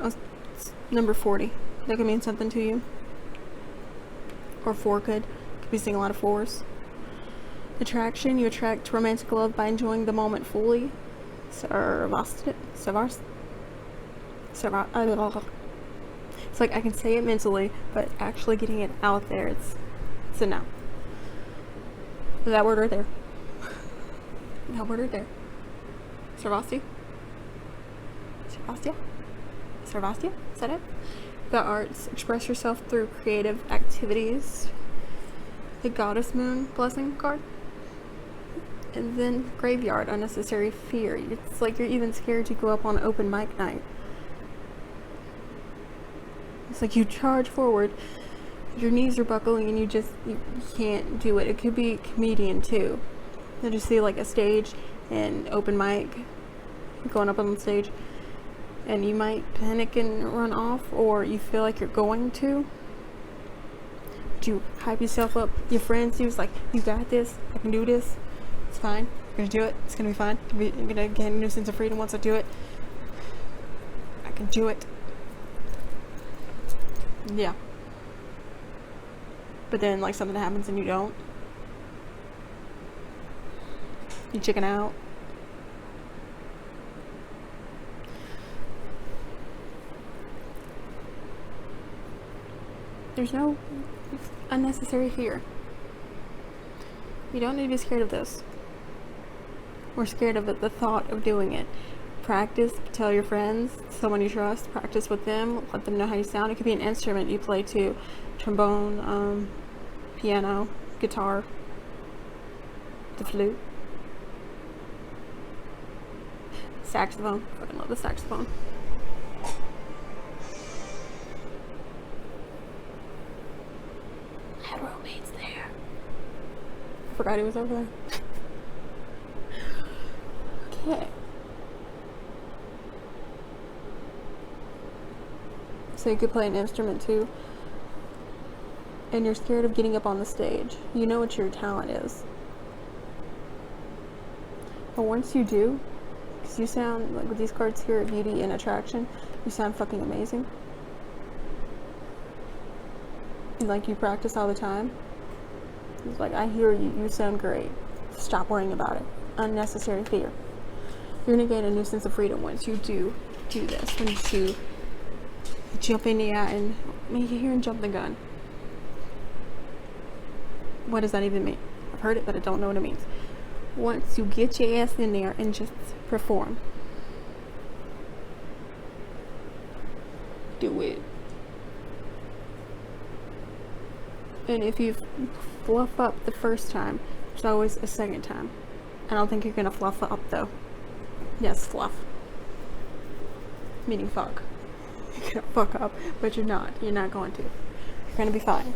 Oh, number 40. That could mean something to you. Or 4 could be seeing a lot of 4s. Attraction, you attract romantic love by enjoying the moment fully. It's like I can say it mentally, but actually getting it out there, it's a no. That word right there. That word right there. Sarvastia? Is that it? The arts. Express yourself through creative activities. The Goddess Moon Blessing card. And then Graveyard, Unnecessary Fear. It's like you're even scared to go up on open mic night. It's like you charge forward, your knees are buckling, and you can't do it. It could be comedian too. You just see like a stage and open mic, going up on the stage, and you might panic and run off, or you feel like you're going to. But you hype yourself up. Your friends, he was like, you got this, I can do this, it's fine, I'm gonna do it, it's gonna be fine, I'm gonna gain a new sense of freedom once I do it. I can do it. Yeah. But then like something happens and you don't. You chicken out. There's no unnecessary fear. You don't need to be scared of this. Or scared of the thought of doing it. Practice, tell your friends, someone you trust, practice with them, let them know how you sound. It could be an instrument you play too. Trombone, piano, guitar, the flute, saxophone. I fucking love the saxophone. I had roommates there. I forgot he was over there. Okay. So you could play an instrument too. And you're scared of getting up on the stage. You know what your talent is. But once you do, because you sound, like with these cards here, beauty and attraction, you sound fucking amazing. And like you practice all the time. It's like, I hear you, you sound great. Stop worrying about it. Unnecessary fear. You're gonna gain a new sense of freedom once you do this. Once you jump in the air and make you hear and jump the gun. What does that even mean? I've heard it, but I don't know what it means. Once you get your ass in there and just perform. Do it. And if you fluff up the first time, there's always a second time. I don't think you're gonna fluff up though. Yes, fluff. Meaning fuck. You're gonna fuck up, but you're not. You're not going to. You're gonna be fine.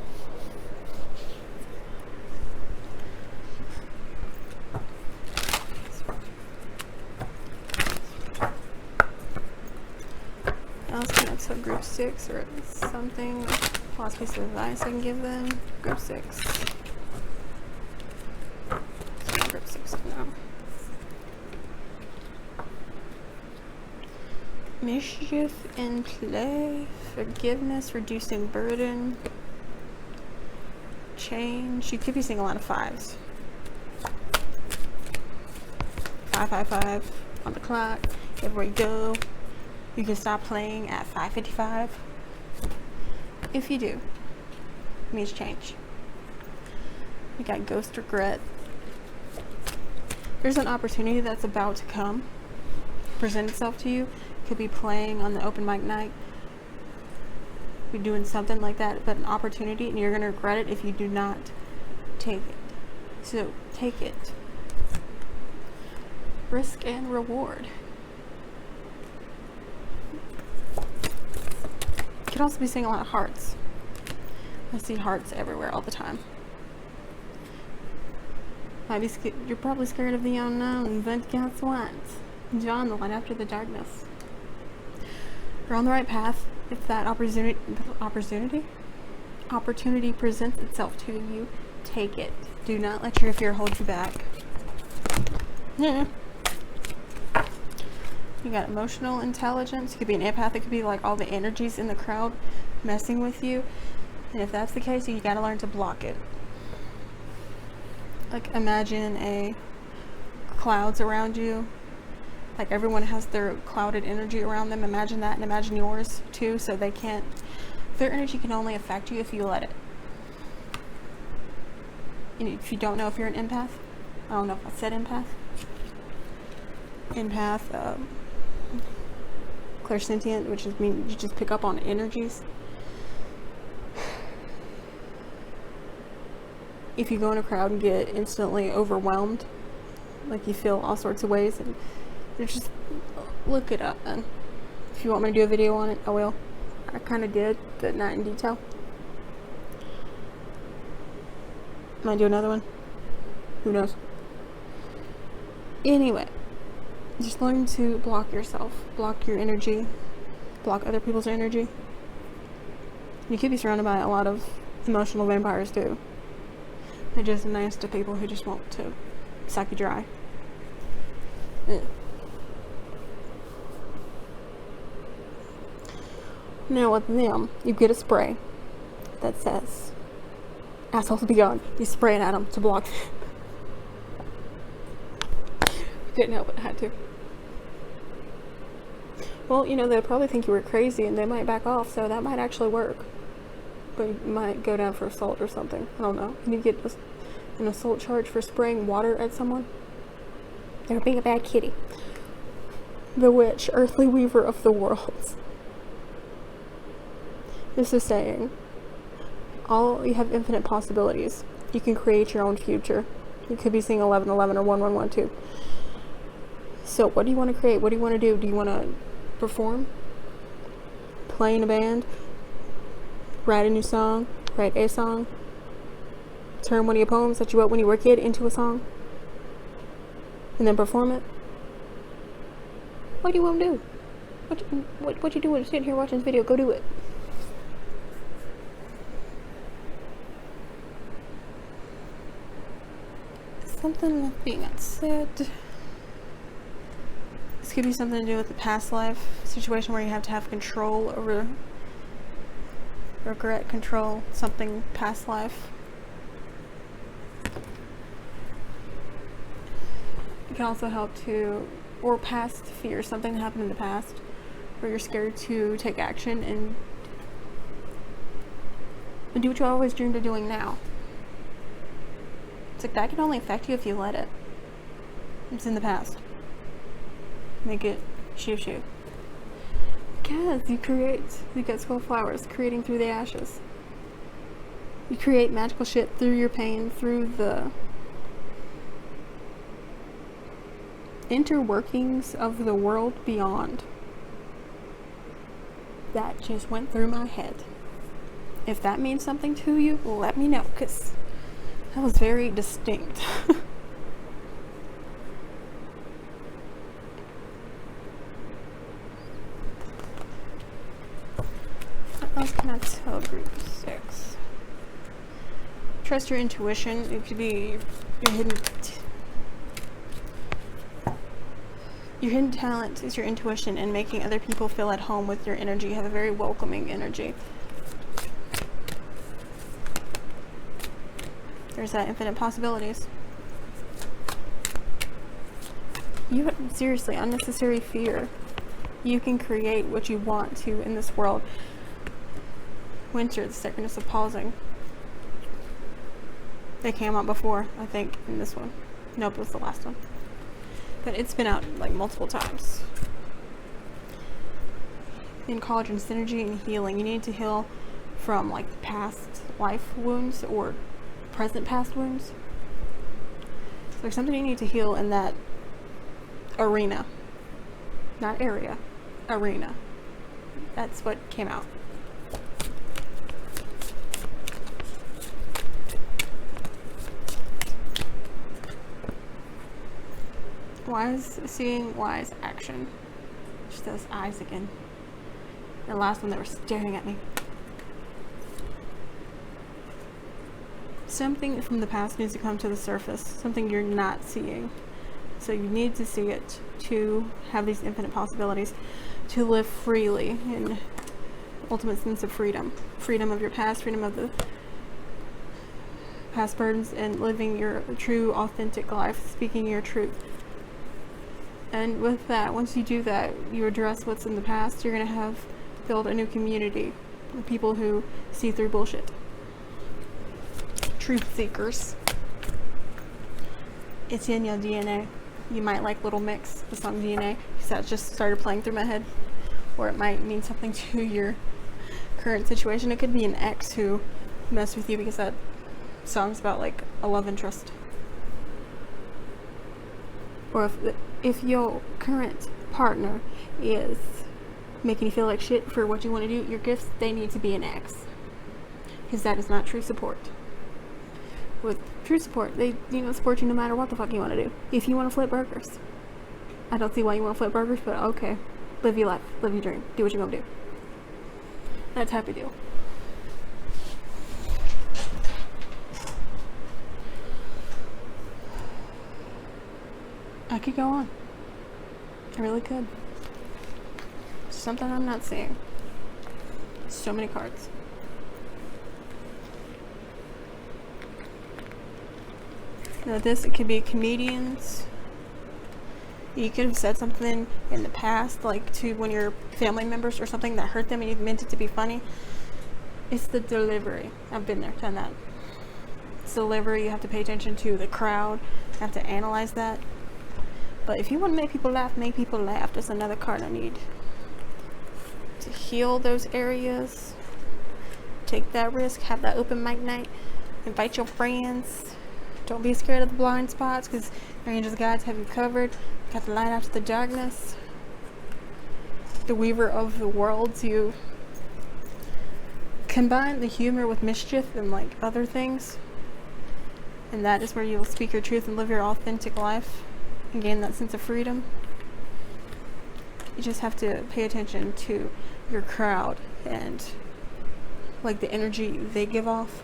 So group 6 or something. Last piece of advice I can give them. Group 6. So group 6 now. Mischief in play. Forgiveness, reducing burden. Change. You could be seeing a lot of 5s. 5, 5, 5 on the clock. Everywhere you go. You can stop playing at 5:55. If you do, it means change. You got ghost regret. There's an opportunity that's about to come, present itself to you. Could be playing on the open mic night. Be doing something like that, but an opportunity, and you're gonna regret it if you do not take it. So take it. Risk and reward. You could also be seeing a lot of hearts. I see hearts everywhere all the time. Might be you're probably scared of the unknown, but guess what? John, the light after the darkness. You're on the right path. If that opportunity presents itself to you, take it. Do not let your fear hold you back. Yeah. You got emotional intelligence. You could be an empath. It could be like all the energies in the crowd messing with you. And if that's the case, you gotta learn to block it. Like imagine a clouds around you. Like everyone has their clouded energy around them. Imagine that, and imagine yours too. So they can't. Their energy can only affect you if you let it. And if you don't know if you're an empath, I don't know if I said empath. Empath. Clairsentient, which is mean you just pick up on energies. If you go in a crowd and get instantly overwhelmed, like you feel all sorts of ways, and you just look it up. And if you want me to do a video on it, I will. I kind of did, but not in detail. Might do another one. Who knows? Anyway. Just learn to block yourself, block your energy, block other people's energy. You could be surrounded by a lot of emotional vampires too. They're just nice to people who just want to suck you dry. Yeah. Now with them, you get a spray that says, "Assholes be gone." You spray it at them to block them. Couldn't help it, I had to. Well, you know, they'll probably think you were crazy and they might back off, so that might actually work. But you might go down for assault or something. I don't know. You get just an assault charge for spraying water at someone. They were being a bad kitty. The witch, earthly weaver of the worlds. This is saying, you have infinite possibilities. You can create your own future. You could be seeing 1111 or 1112. So what do you want to create? What do you want to do? Do you want to perform? Play in a band? Write a new song? Write a song? Turn one of your poems that you wrote when you were a kid into a song? And then perform it? What do you want to do? What you doing sitting here watching this video? Go do it. Something being unsaid. This could be something to do with the past life situation where you have to have control over, regret, control, something past life. It can also help to, or past fear, something that happened in the past where you're scared to take action and do what you always dreamed of doing now. It's like that can only affect you if you let it. It's in the past. Make it shoo. Because you get skull flowers, creating through the ashes. You create magical shit through your pain, through the interworkings of the world beyond. That just went through my head. If that means something to you, let me know, because that was very distinct. What else can I tell group 6? Trust your intuition. It could be your hidden talent is your intuition and making other people feel at home with your energy. You have a very welcoming energy. There's that infinite possibilities. You have, seriously, unnecessary fear. You can create what you want to in this world. Winter, the sacredness of pausing. They came out before, I think, in this one. Nope, it was the last one. But it's been out like multiple times. In collagen synergy and healing, you need to heal from like past life wounds or present past wounds. So there's something you need to heal in that arena. Not area. Arena. That's what came out. Wise seeing, wise action. Just those eyes again. The last one, they were staring at me. Something from the past needs to come to the surface. Something you're not seeing. So you need to see it to have these infinite possibilities, to live freely in ultimate sense of freedom. Freedom of your past, freedom of the past burdens, and living your true, authentic life, speaking your truth. And with that, once you do that, you address what's in the past, you're going to build a new community of people who see through bullshit. Truth seekers. It's in your DNA. You might like Little Mix, the song DNA, because that just started playing through my head. Or it might mean something to your current situation. It could be an ex who messed with you because that song's about like a love interest. Or if your current partner is making you feel like shit for what you want to do, your gifts, they need to be an ex. Because that is not true support. With true support, they support you no matter what the fuck you want to do. If you want to flip burgers, I don't see why you want to flip burgers, but okay. Live your life, live your dream, do what you're gonna do. That type of deal. I could go on. I really could. Something I'm not seeing. So many cards. Now this, it could be comedians. You could have said something in the past, like to one of your family members or something that hurt them and you meant it to be funny. It's the delivery. I've been there, done that. to deliver, you have to pay attention to the crowd, you have to analyze that. But if you want to make people laugh, make people laugh. That's another card I need. To heal those areas. Take that risk, have that open mic night, invite your friends. Don't be scared of the blind spots, because your angels guides have you covered. Got the light after the darkness. The weaver of the worlds. You combine the humor with mischief and like other things, and that is where you will speak your truth and live your authentic life and gain that sense of freedom. You just have to pay attention to your crowd and like the energy they give off.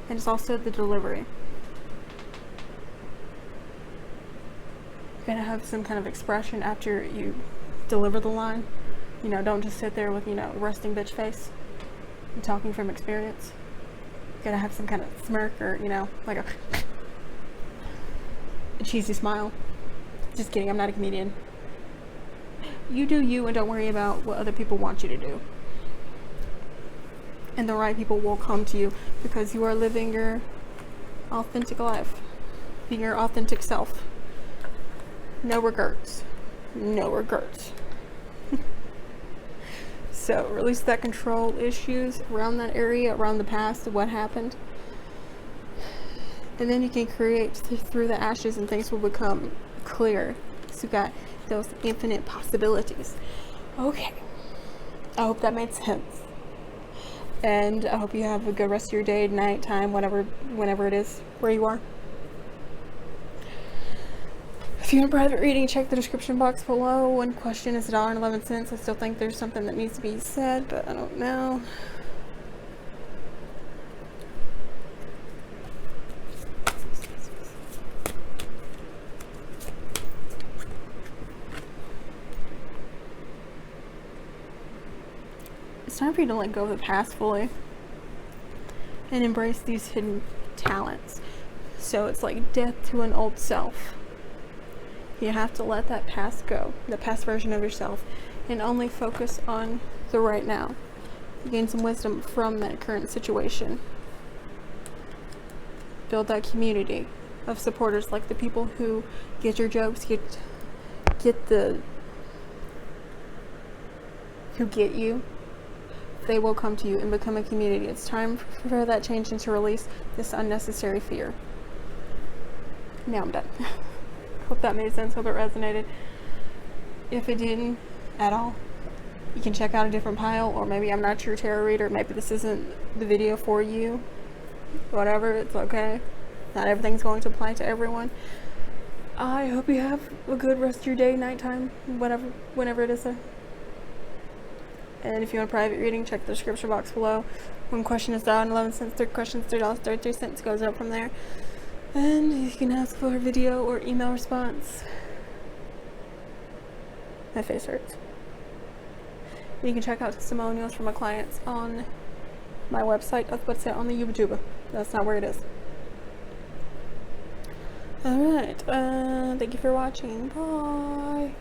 And it's also the delivery. You're gonna have some kind of expression after you deliver the line. You know, don't just sit there with, you know, resting bitch face. I'm talking from experience. You gotta have some kind of smirk or, you know, like a cheesy smile. Just kidding, I'm not a comedian. You do you and don't worry about what other people want you to do. And the right people will come to you because you are living your authentic life. Being your authentic self. No regrets. No regrets. So release that control issues around that area, around the past, what happened. And then you can create through the ashes and things will become clear. So you got those infinite possibilities. Okay. I hope that made sense. And I hope you have a good rest of your day, night, time, whenever it is, where you are. If you want a private reading, check the description box below. One question is $1.11. I still think there's something that needs to be said, but I don't know. It's time for you to let go of the past fully and embrace these hidden talents. So it's like death to an old self. You have to let that past go, the past version of yourself, and only focus on the right now. Gain some wisdom from that current situation. Build that community of supporters, like the people who get your jokes, who get you. They will come to you and become a community. It's time for that change and to release this unnecessary fear. Now I'm done. Hope that made sense. Hope it resonated. If it didn't at all, you can check out a different pile, or maybe I'm not your tarot reader. Maybe this isn't the video for you. Whatever, it's okay. Not everything's going to apply to everyone. I hope you have a good rest of your day, nighttime, whenever it is. And if you want a private reading, check the description box below. One question is $1.11. Third question is $3.33. Goes up from there. And you can ask for a video or email response. My face hurts. And you can check out testimonials from my clients on my website. That's what's on the YouTube. That's not where it is. Alright. Thank you for watching. Bye.